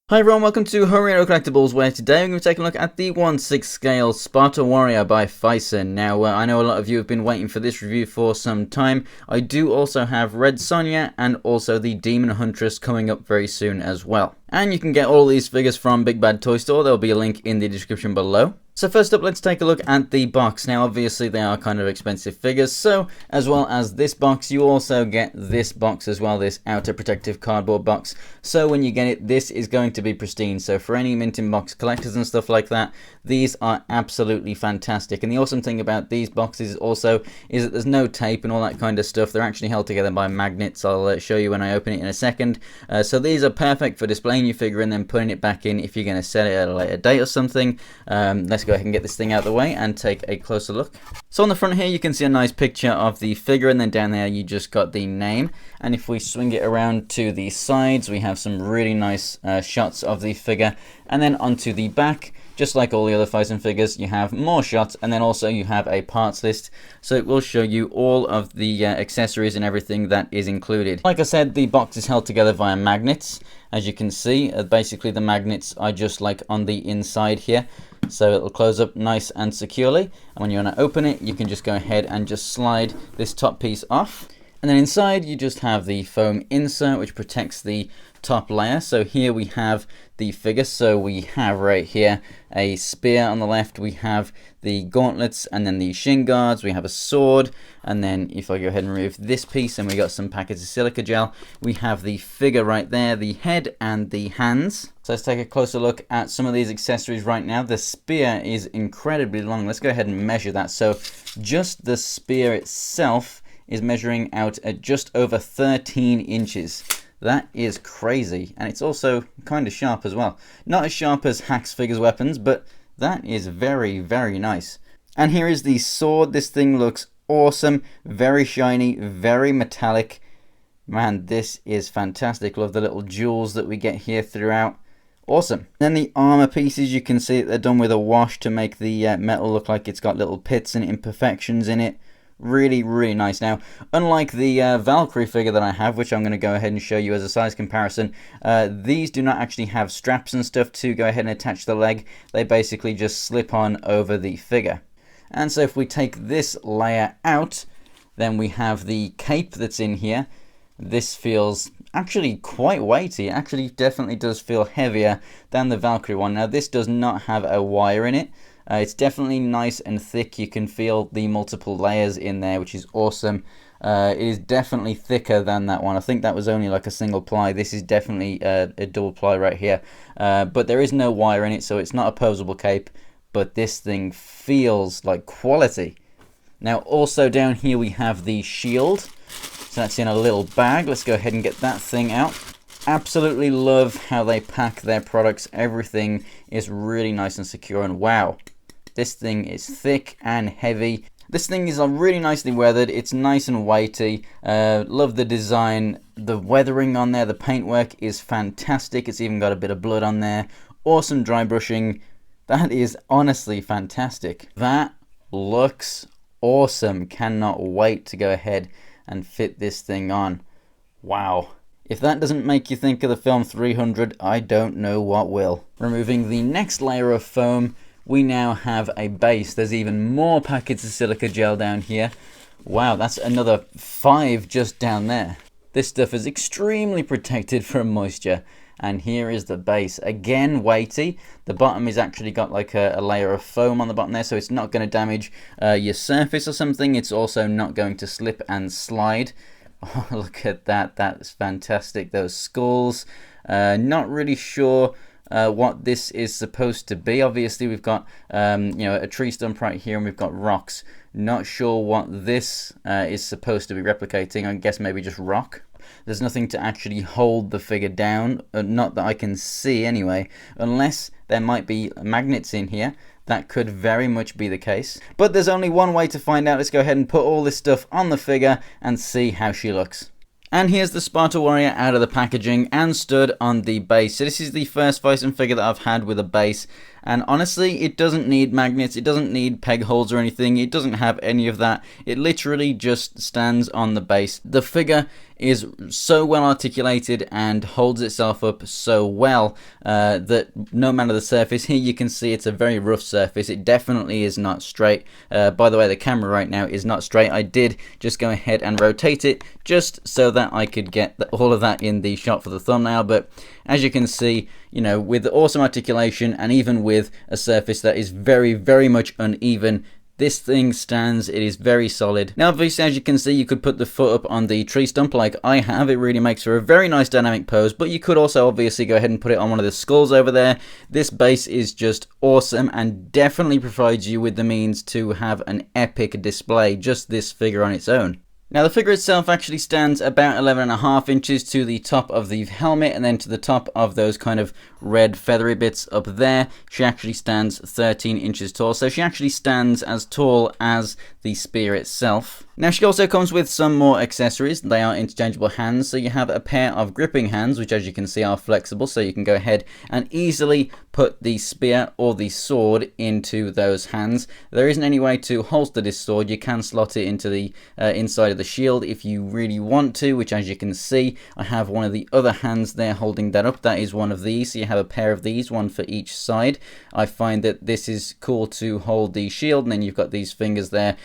Hi everyone, welcome to Homerino Collectibles, where today I'm going to take a look at the 1/6 scale Sparta Warrior by Phicen. Now, I know a lot of you have been waiting for this review for some time. I do also have Red Sonja and also the Demon Huntress coming up very soon as well. And you can get all these figures from Big Bad Toy Store. There'll be a link in the description below. So first up, let's take a look at the box. Now, obviously, they are kind of expensive figures, so as well as this box, you also get this box as well, this outer protective cardboard box. So when you get it, this is going to be pristine. So for any mint in box collectors and stuff like that, these are absolutely fantastic. And the awesome thing about these boxes also is that there's no tape and all that kind of stuff. They're actually held together by magnets. I'll show you when I open it in a second. So these are perfect for displaying your figure and then putting it back in if you're going to sell it at a later date or something. Let's go ahead and get this thing out of the way and take a closer look. So on the front here you can see a nice picture of the figure, and then down there you just got the name. And if we swing it around to the sides, we have some really nice shots of the figure, and then onto the back, just like all the other Phicen figures, you have more shots, and then also you have a parts list, so it will show you all of the accessories and everything that is included. Like I said, the box is held together via magnets. As you can see, basically the magnets are just like on the inside here, so it'll close up nice and securely. And when you want to open it, you can just go ahead and just slide this top piece off. And then inside you just have the foam insert, which protects the top layer. So here we have the figure. So we have right here a spear on the left, we have the gauntlets, and then the shin guards, we have a sword, and then if I go ahead and remove this piece, and we got some packets of silica gel, we have the figure right there, the head and the hands. So let's take a closer look at some of these accessories right now. The spear is incredibly long. Let's go ahead and measure that. So just the spear itself is measuring out at just over 13 inches. That is crazy, and it's also kind of sharp as well. Not as sharp as Hack's figures weapons, but that is very, very nice. And here is the sword. This thing looks awesome, very shiny, very metallic. Man, this is fantastic. Love the little jewels that we get here throughout. Awesome. Then the armor pieces, you can see that they're done with a wash to make the metal look like it's got little pits and imperfections in it. Really, really nice. Now, unlike the Valkyrie figure that I have, which I'm going to go ahead and show you as a size comparison, these do not actually have straps and stuff to go ahead and attach the leg. They basically just slip on over the figure. And so if we take this layer out, then we have the cape that's in here. This feels actually quite weighty. It actually definitely does feel heavier than the Valkyrie one. Now, this does not have a wire in it. It's definitely nice and thick. You can feel the multiple layers in there, which is awesome. It is definitely thicker than that one. I think that was only like a single ply. This is definitely a double ply right here. But there is no wire in it, so it's not a posable cape. But this thing feels like quality. Now, also down here we have the shield. So that's in a little bag. Let's go ahead and get that thing out. Absolutely love how they pack their products. Everything is really nice and secure, and wow. This thing is thick and heavy. This thing is really nicely weathered. It's nice and weighty. Love the design. The weathering on there, the paintwork is fantastic. It's even got a bit of blood on there. Awesome dry brushing. That is honestly fantastic. That looks awesome. Cannot wait to go ahead and fit this thing on. Wow. If that doesn't make you think of the film 300, I don't know what will. Removing the next layer of foam, we now have a base. There's even more packets of silica gel down here. Wow, that's another 5 just down there. This stuff is extremely protected from moisture. And here is the base. Again, weighty. The bottom is actually got like a layer of foam on the bottom there, so it's not going to damage your surface or something. It's also not going to slip and slide. Oh, look at that. That's fantastic. Those skulls. Not really sure what this is supposed to be. Obviously, we've got a tree stump right here, and we've got rocks. Not sure what this is supposed to be replicating. I guess maybe just rock. There's nothing to actually hold the figure down, not that I can see anyway, unless there might be magnets in here. That could very much be the case. But there's only one way to find out. Let's go ahead and put all this stuff on the figure and see how she looks. And here's the Sparta Warrior out of the packaging and stood on the base. So this is the first Phicen figure that I've had with a base. And honestly, it doesn't need magnets, it doesn't need peg holes or anything, it doesn't have any of that. It literally just stands on the base. The figure is so well articulated and holds itself up so well that no matter the surface, here you can see it's a very rough surface. It definitely is not straight. By the way, the camera right now is not straight. I did just go ahead and rotate it just so that I could get all of that in the shot for the thumbnail, but as you can see, you know, with awesome articulation and even with a surface that is very, very much uneven, this thing stands. It is very solid. Now, obviously, as you can see, you could put the foot up on the tree stump like I have. It really makes for a very nice dynamic pose, but you could also obviously go ahead and put it on one of the skulls over there. This base is just awesome and definitely provides you with the means to have an epic display, just this figure on its own. Now, the figure itself actually stands about 11.5 inches to the top of the helmet, and then to the top of those kind of red feathery bits up there. She actually stands 13 inches tall, so she actually stands as tall as the spear itself. Now, she also comes with some more accessories. They are interchangeable hands, so you have a pair of gripping hands, which as you can see are flexible, so you can go ahead and easily put the spear or the sword into those hands. There isn't any way to holster this sword. You can slot it into the inside of the shield if you really want to, which as you can see, I have one of the other hands there holding that up. That is one of these, so you have a pair of these, one for each side. I find that this is cool to hold the shield, and then you've got these fingers there.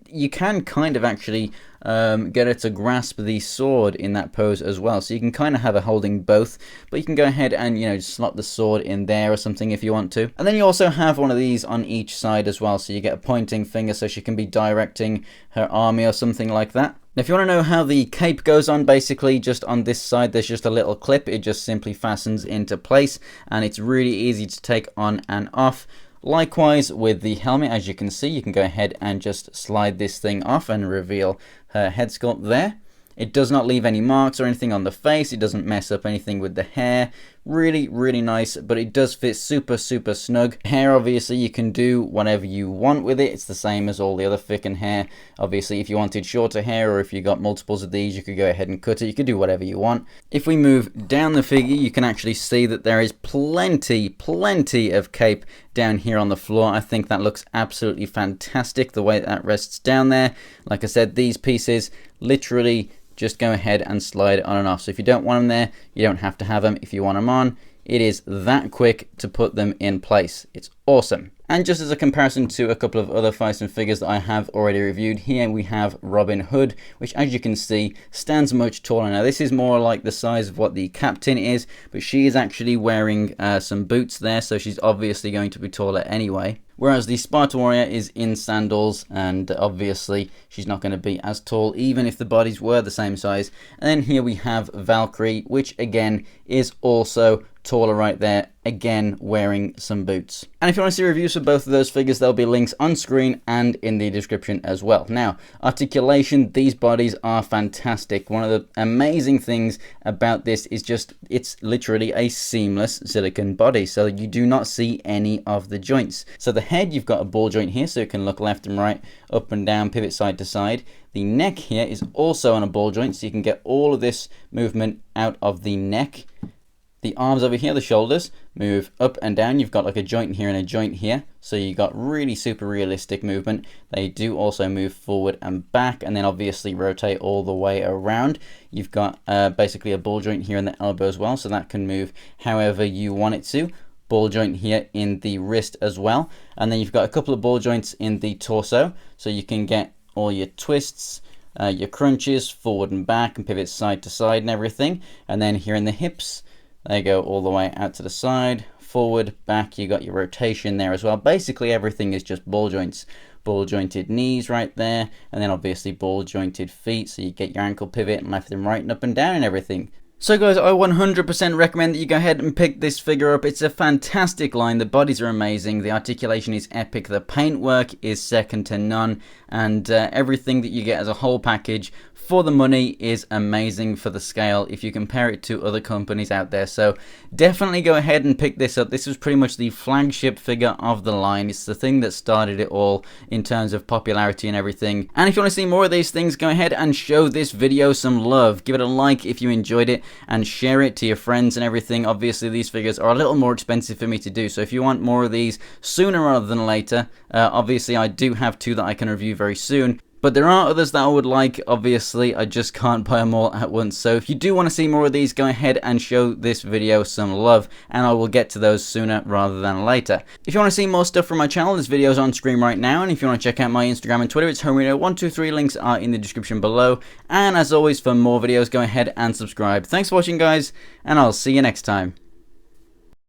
You can kind of actually get her to grasp the sword in that pose as well, so you can kind of have her holding both, but you can go ahead and, you know, just slot the sword in there or something if you want to. And then you also have one of these on each side as well, so you get a pointing finger so she can be directing her army or something like that. Now, if you want to know how the cape goes on, basically just on this side there's just a little clip. It just simply fastens into place and it's really easy to take on and off. Likewise with the helmet, as you can see, you can go ahead and just slide this thing off and reveal her head sculpt there. It does not leave any marks or anything on the face. It doesn't mess up anything with the hair. Really, really nice, but it does fit super, super snug. Hair, obviously, you can do whatever you want with it. It's the same as all the other Phicen hair. Obviously, if you wanted shorter hair or if you got multiples of these, you could go ahead and cut it. You could do whatever you want. If we move down the figure, you can actually see that there is plenty of cape down here on the floor. I think that looks absolutely fantastic, the way that rests down there. Like I said, these pieces literally just go ahead and slide on and off. So if you don't want them there, you don't have to have them. If you want them on, it is that quick to put them in place. It's awesome. And just as a comparison to a couple of other Phicen figures that I have already reviewed, here we have Robin Hood, which as you can see stands much taller. Now this is more like the size of what the captain is, but she is actually wearing some boots there, so she's obviously going to be taller anyway. Whereas the Sparta warrior is in sandals, and obviously she's not going to be as tall even if the bodies were the same size. And then here we have Valkyrie, which again is also taller right there, again wearing some boots. And if you want to see reviews for both of those figures, there'll be links on screen and in the description as well. Now, articulation, these bodies are fantastic. One of the amazing things about this is just it's literally a seamless silicone body, so you do not see any of the joints. So the head, you've got a ball joint here, so it can look left and right, up and down, pivot side to side. The neck here is also on a ball joint, so you can get all of this movement out of the neck. The arms over here, the shoulders, move up and down. You've got like a joint here and a joint here. So you got really super realistic movement. They do also move forward and back, and then obviously rotate all the way around. You've got basically a ball joint here in the elbow as well, so that can move however you want it to. Ball joint here in the wrist as well. And then you've got a couple of ball joints in the torso, so you can get all your twists, your crunches, forward and back, and pivot side to side and everything. And then here in the hips, they go all the way out to the side, forward, back. You got your rotation there as well. Basically everything is just ball joints. Ball jointed knees right there, and then obviously ball jointed feet, so you get your ankle pivot and left and right and up and down and everything. So guys, I 100% recommend that you go ahead and pick this figure up. It's a fantastic line. The bodies are amazing. The articulation is epic. The paintwork is second to none. And everything that you get as a whole package for the money is amazing for the scale if you compare it to other companies out there. So definitely go ahead and pick this up. This was pretty much the flagship figure of the line. It's the thing that started it all in terms of popularity and everything. And if you want to see more of these things, go ahead and show this video some love. Give it a like if you enjoyed it, and share it to your friends and everything. Obviously these figures are a little more expensive for me to do, so if you want more of these sooner rather than later, obviously I do have two that I can review very soon. But there are others that I would like. Obviously, I just can't buy them all at once. So if you do want to see more of these, go ahead and show this video some love, and I will get to those sooner rather than later. If you want to see more stuff from my channel, there's videos on screen right now, and if you want to check out my Instagram and Twitter, it's Homerino123. Links are in the description below. And as always, for more videos, go ahead and subscribe. Thanks for watching, guys, and I'll see you next time.